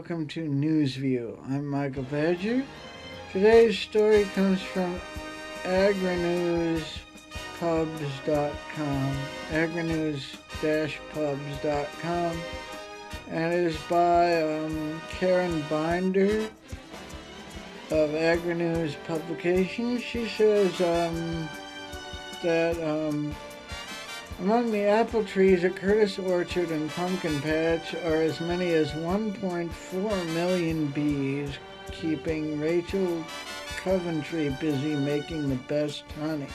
welcome to News View. I'm Michael Badger. Today's story comes from agrinewspubs.com, agrinews-pubs.com, and it is by Karen Binder of AgriNews Publications. She says that among the apple trees at Curtis Orchard and Pumpkin Patch are as many as 1.4 million bees, keeping Rachel Coventry busy making the best honey.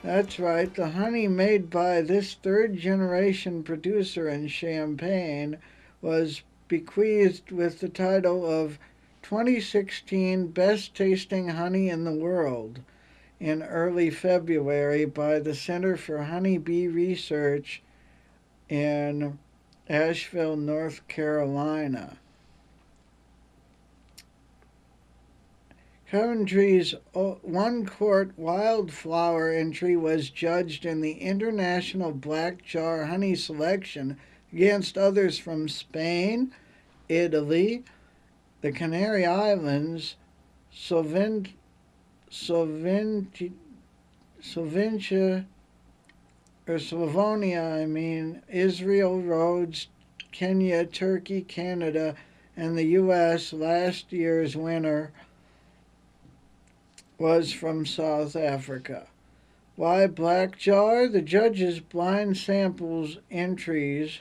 That's right, the honey made by this third-generation producer in Champaign was bequeathed with the title of 2016 Best Tasting Honey in the World in early February by the Center for Honeybee Research in Asheville, North Carolina. Coventry's one-quart wildflower entry was judged in the International Black Jar Honey Selection against others from Spain, Italy, the Canary Islands, Slovakia, Israel, Rhodes, Kenya, Turkey, Canada, and the U.S. Last year's winner was from South Africa. Why black jar? The judges' blind samples entries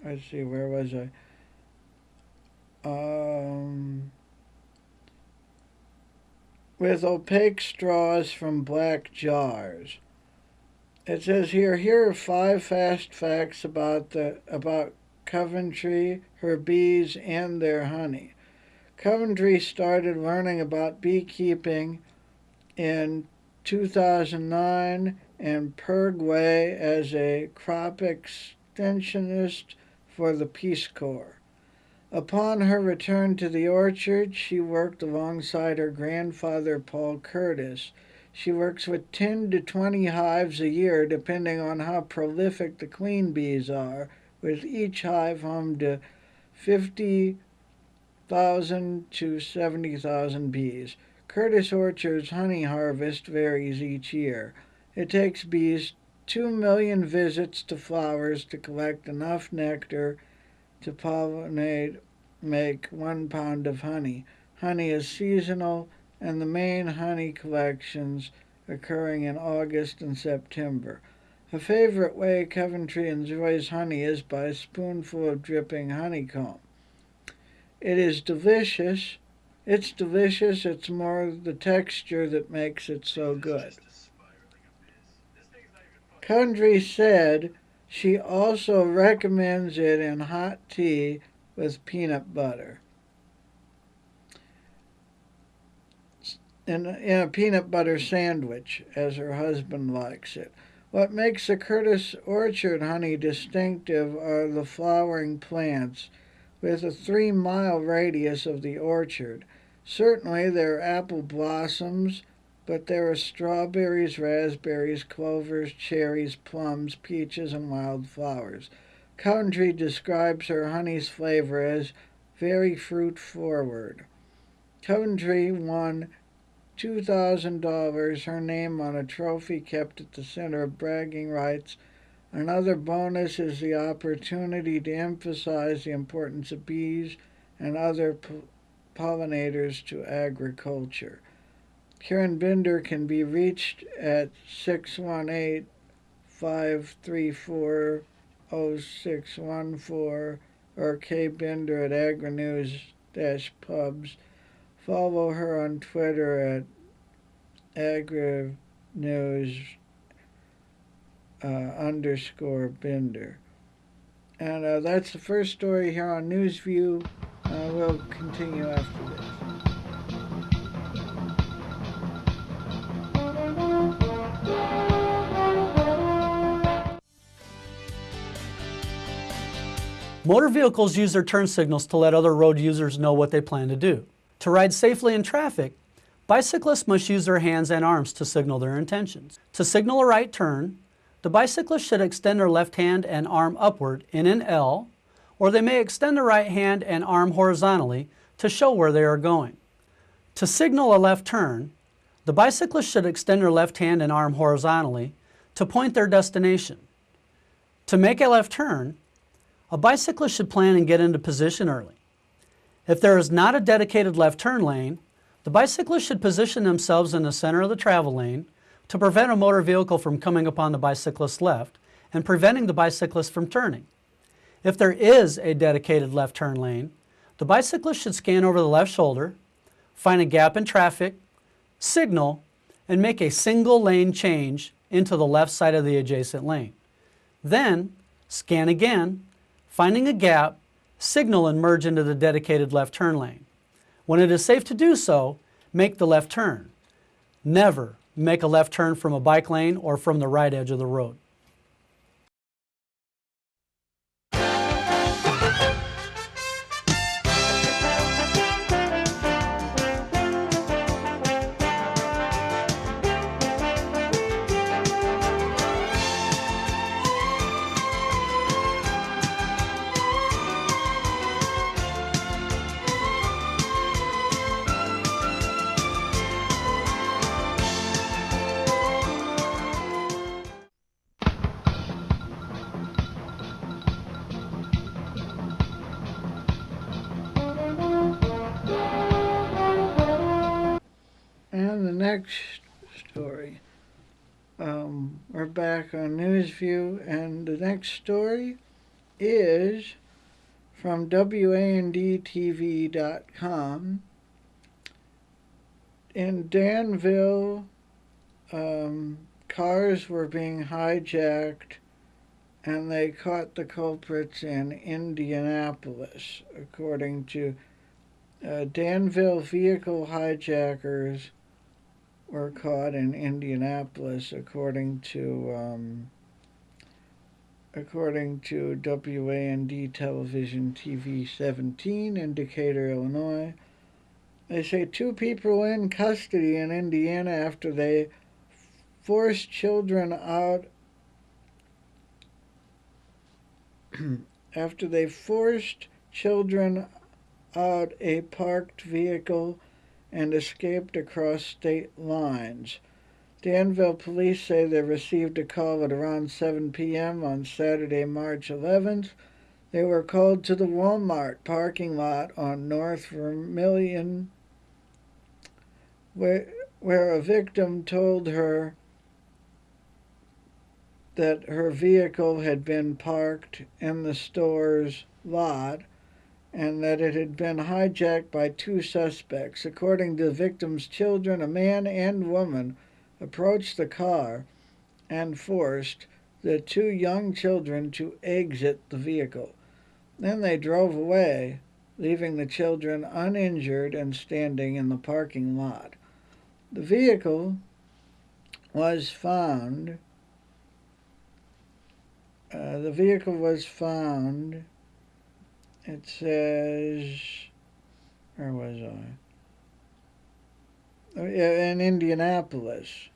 let's see, where was I? With opaque straws from black jars. It says here are 5 fast facts about Coventry, her bees, and their honey. Coventry started learning about beekeeping in 2009 in Paraguay as a crop extensionist for the Peace Corps. Upon her return to the orchard, she worked alongside her grandfather, Paul Curtis. She works with 10 to 20 hives a year, depending on how prolific the queen bees are, with each hive home to 50,000 to 70,000 bees. Curtis Orchard's honey harvest varies each year. It takes bees 2 million visits to flowers to collect enough nectar to pollinate, make 1 pound of honey. Honey is seasonal, and the main honey collections occurring in August and September. Her favorite way Coventry enjoys honey is by a spoonful of dripping honeycomb. It is delicious. It's delicious. It's more the texture that makes it so good. Coventry said she also recommends it in hot tea with peanut butter. In a peanut butter sandwich, as her husband likes it. What makes the Curtis Orchard honey distinctive are the flowering plants with a 3-mile radius of the orchard. Certainly there are apple blossoms, but there are strawberries, raspberries, clovers, cherries, plums, peaches, and wildflowers. Coventry describes her honey's flavor as very fruit-forward. Coventry won $2,000, her name on a trophy kept at the Center of Bragging Rights. Another bonus is the opportunity to emphasize the importance of bees and other pollinators to agriculture. Karen Binder can be reached at 618-534-0614 or kbinder at agrinews-pubs. Follow her on Twitter at agrinews_Binder. And that's the first story here on NewsView. We'll continue after this. Motor vehicles use their turn signals to let other road users know what they plan to do. To ride safely in traffic, Bicyclists must use their hands and arms to signal their intentions. To signal a right turn, the bicyclist should extend their left hand and arm upward in an L, or they may extend the right hand and arm horizontally to show where they are going. To signal a left turn, the bicyclist should extend their left hand and arm horizontally to point their destination. To make a left turn, a bicyclist should plan and get into position early. If there is not a dedicated left turn lane, the bicyclist should position themselves in the center of the travel lane to prevent a motor vehicle from coming upon the bicyclist's left and preventing the bicyclist from turning. If there is a dedicated left turn lane, the bicyclist should scan over the left shoulder, find a gap in traffic, signal, and make a single lane change into the left side of the adjacent lane. Then, scan again, finding a gap, signal and merge into the dedicated left turn lane. When it is safe to do so, make the left turn. Never make a left turn from a bike lane or from the right edge of the road. And the next story, we're back on NewsView, and the next story is from WANDTV.com. In Danville, cars were being hijacked, and they caught the culprits in Indianapolis, according to Danville vehicle hijackers were caught in Indianapolis, according to WAND Television TV 17 in Decatur, Illinois. They say 2 people in custody in Indiana after they forced children out out a parked vehicle and escaped across state lines. Danville police say they received a call at around 7 p.m. on Saturday, March 11th. They were called to the Walmart parking lot on North Vermilion, where a victim told her that her vehicle had been parked in the store's lot and that it had been hijacked by 2 suspects. According to the victim's children, a man and woman approached the car and forced the 2 young children to exit the vehicle. Then they drove away, leaving the children uninjured and standing in the parking lot. The vehicle was found. It says, where was I? In Indianapolis,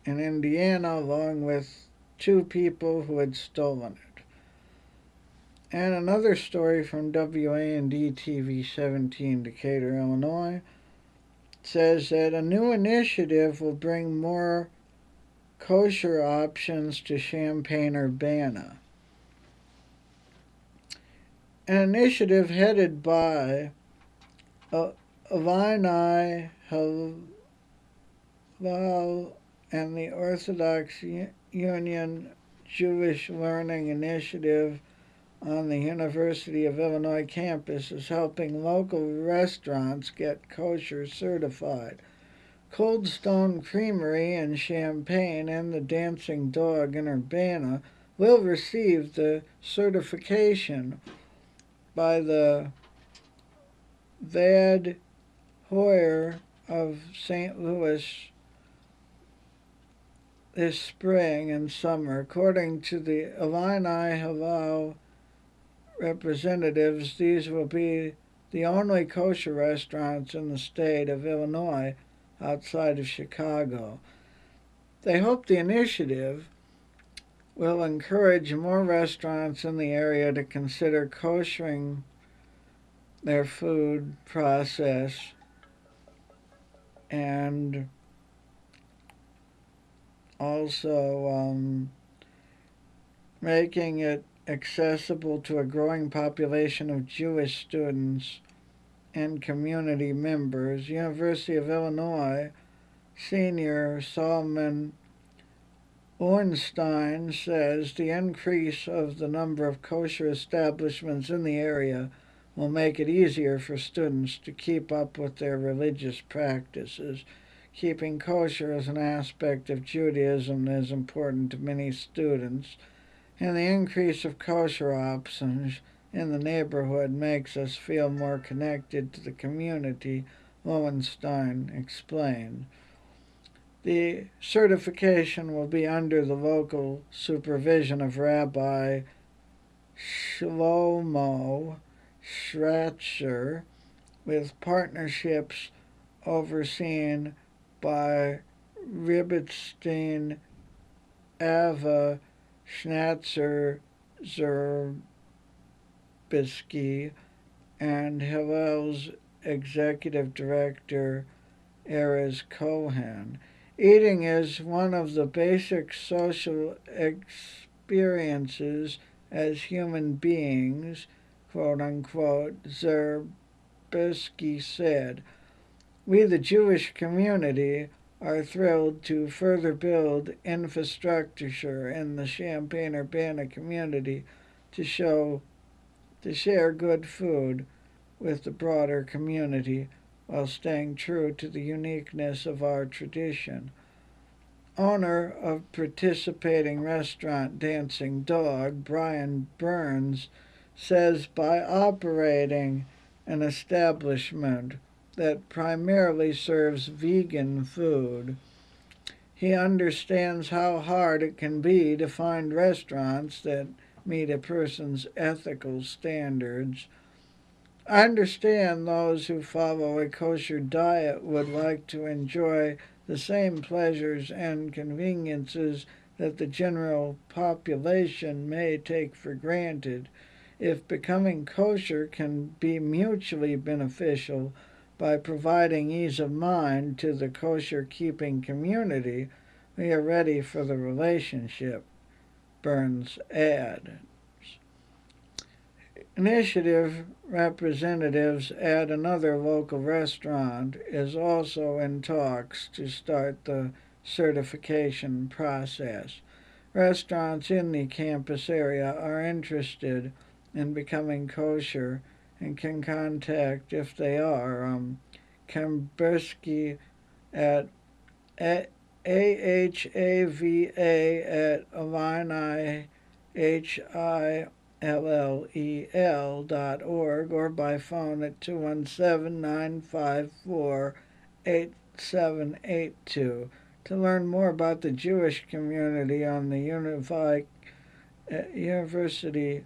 in Indiana, along with 2 people who had stolen it. And another story from WAND-TV 17, Decatur, Illinois, says that a new initiative will bring more kosher options to Champaign-Urbana. An initiative headed by Illini Halal and the Orthodox Union Jewish Learning Initiative on the University of Illinois campus is helping local restaurants get kosher certified. Cold Stone Creamery in Champaign and the Dancing Dog in Urbana will receive the certification by the Vad Hoyer of St. Louis this spring and summer. According to the Illini Halal representatives, these will be the only kosher restaurants in the state of Illinois outside of Chicago. They hope the initiative will encourage more restaurants in the area to consider koshering their food process and also making it accessible to a growing population of Jewish students and community members. University of Illinois senior Solomon Ornstein says the increase of the number of kosher establishments in the area will make it easier for students to keep up with their religious practices. Keeping kosher as an aspect of Judaism is important to many students, and the increase of kosher options in the neighborhood makes us feel more connected to the community, Lowenstein explained. The certification will be under the local supervision of Rabbi Shlomo Schratzer, with partnerships overseen by Ribbenstein, Ava Schnatzer Zerbisky, and Hillel's executive director, Erez Cohen. Eating is one of the basic social experiences as human beings, quote unquote, Zerbisky said. We, the Jewish community, are thrilled to further build infrastructure in the Champaign-Urbana community to share good food with the broader community while staying true to the uniqueness of our tradition. Owner of participating restaurant Dancing Dog, Brian Burns, says by operating an establishment that primarily serves vegan food, he understands how hard it can be to find restaurants that meet a person's ethical standards. I understand those who follow a kosher diet would like to enjoy the same pleasures and conveniences that the general population may take for granted. If becoming kosher can be mutually beneficial by providing ease of mind to the kosher-keeping community, we are ready for the relationship, Burns adds. Initiative representatives at another local restaurant is also in talks to start the certification process. Restaurants in the campus area are interested in becoming kosher and can contact, if they are, Kambersky at ahava@illel.org or by phone at 217-954-8782. To learn more about the Jewish community on the University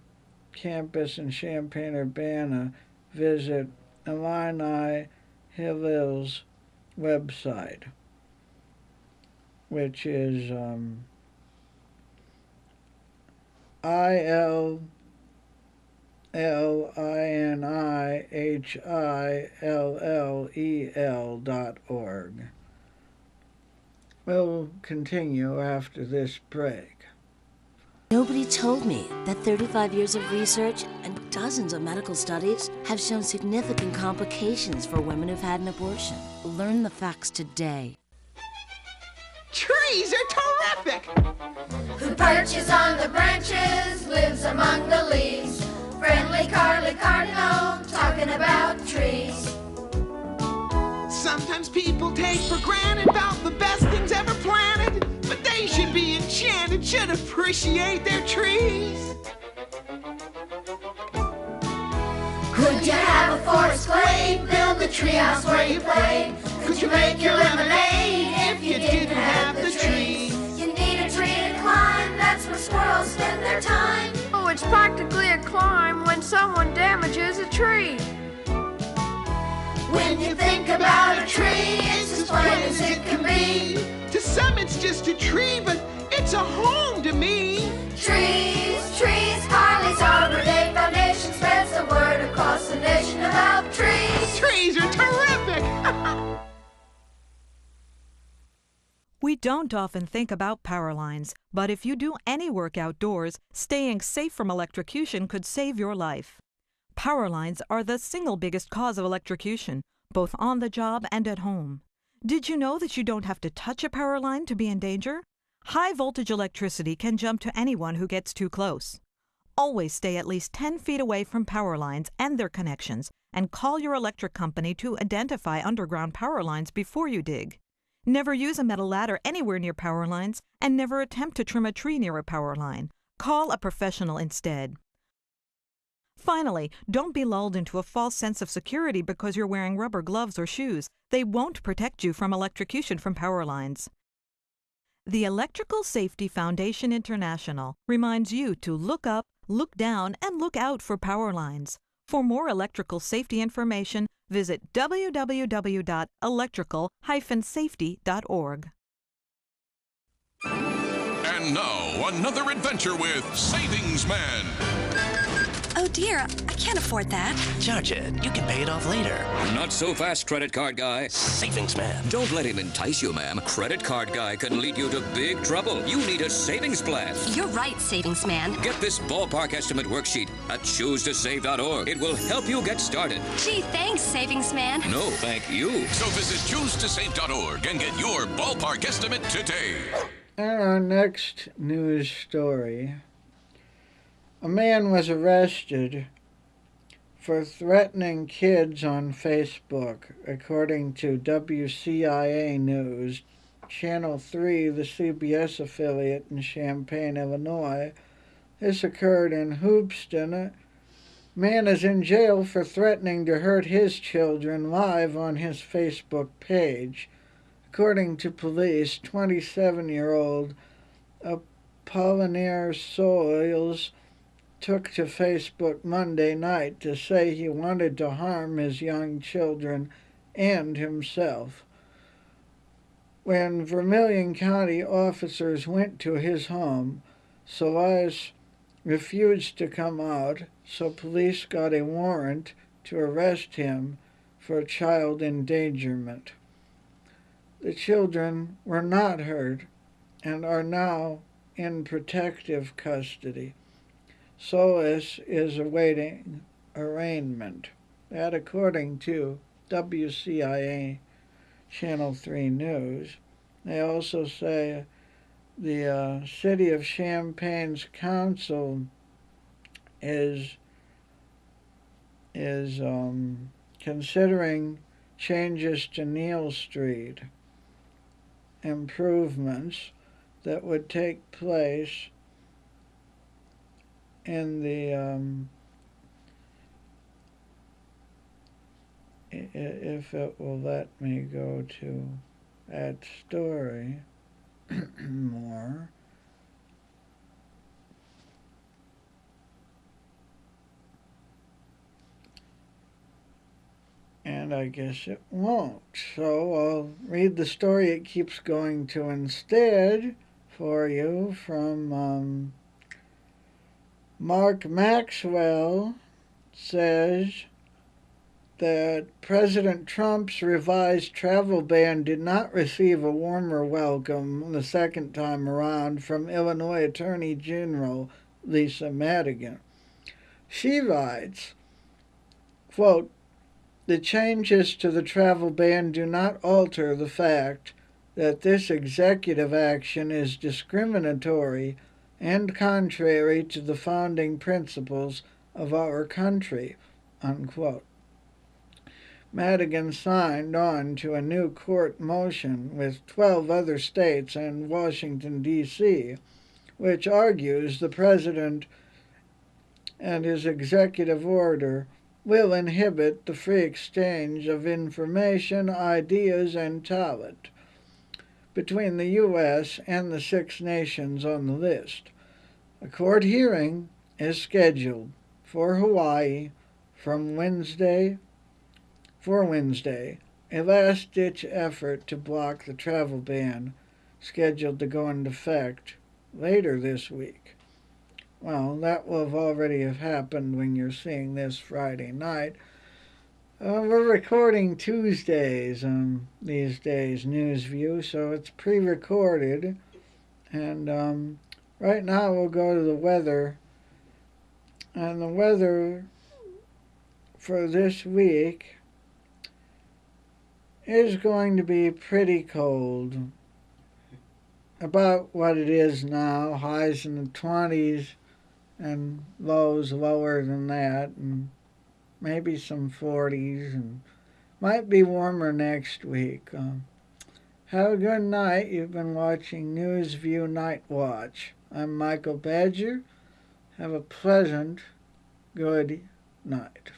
campus in Champaign-Urbana, visit Illini Hillel's website, which is ILLINIHILLEL.org. We'll continue after this break. Nobody told me that 35 years of research and dozens of medical studies have shown significant complications for women who've had an abortion. Learn the facts today. Trees are terrific! Who perches on the branches, lives among the leaves. Friendly Carly Cardinal, talking about trees. Sometimes people take for granted about the best things ever planted, but they should be enchanted, should appreciate their trees. Could you have a forest glade, build a treehouse where you play? Could you make your lemonade if you didn't have the trees? You need a tree to climb, that's where squirrels spend their time. Oh, it's practically a crime when someone damages a tree. When you think about a tree, it's as plain as it can be. To some it's just a tree, but it's a home to me. Trees, trees, Harley's Arbor Day Foundation spreads the word across the nation about trees. Trees are terrific! We don't often think about power lines, but if you do any work outdoors, staying safe from electrocution could save your life. Power lines are the single biggest cause of electrocution, both on the job and at home. Did you know that you don't have to touch a power line to be in danger? High voltage electricity can jump to anyone who gets too close. Always stay at least 10 feet away from power lines and their connections, and call your electric company to identify underground power lines before you dig. Never use a metal ladder anywhere near power lines, and never attempt to trim a tree near a power line. Call a professional instead. Finally, don't be lulled into a false sense of security because you're wearing rubber gloves or shoes. They won't protect you from electrocution from power lines. The Electrical Safety Foundation International reminds you to look up, look down, and look out for power lines. For more electrical safety information, visit www.electrical-safety.org. And now, another adventure with Savings Man. Oh dear, I can't afford that. Charge it. You can pay it off later. Not so fast, credit card guy. Savings Man. Don't let him entice you, ma'am. Credit card guy can lead you to big trouble. You need a savings plan. You're right, Savings Man. Get this ballpark estimate worksheet at choosetosave.org. It will help you get started. Gee, thanks, Savings Man. No, thank you. So visit choosetosave.org and get your ballpark estimate today. And our next news story. A man was arrested for threatening kids on Facebook, according to WCIA News, Channel 3, the CBS affiliate in Champaign, Illinois. This occurred in Hoopeston. Man is in jail for threatening to hurt his children live on his Facebook page. According to police, 27-year-old Apollinaire Soils took to Facebook Monday night to say he wanted to harm his young children and himself. When Vermilion County officers went to his home, Solis refused to come out, so police got a warrant to arrest him for child endangerment. The children were not hurt and are now in protective custody. Solis is awaiting arraignment. That according to WCIA Channel 3 News. They also say the City of Champaign's council is considering changes to Neal Street, improvements that would take place in the if it will let me go to that story more. And I guess it won't. So I'll read the story it keeps going to instead for you from Mark Maxwell says that President Trump's revised travel ban did not receive a warmer welcome the second time around from Illinois Attorney General Lisa Madigan. She writes, quote, "The changes to the travel ban do not alter the fact that this executive action is discriminatory and contrary to the founding principles of our country," unquote. Madigan signed on to a new court motion with 12 other states and Washington, D.C., which argues the president and his executive order will inhibit the free exchange of information, ideas, and talent between the U.S. and the 6 nations on the list. A court hearing is scheduled for Hawaii for Wednesday, a last-ditch effort to block the travel ban scheduled to go into effect later this week. Well, that will have already have happened when you're seeing this Friday night. We're recording Tuesdays these days, Newsview, so it's pre-recorded. And right now we'll go to the weather. And the weather for this week is going to be pretty cold. About what it is now, highs in the 20s and lows lower than that, and maybe some 40s, and might be warmer next week. Have a good night. You've been watching Newsview Night Watch. I'm Michael Badger. Have a pleasant good night.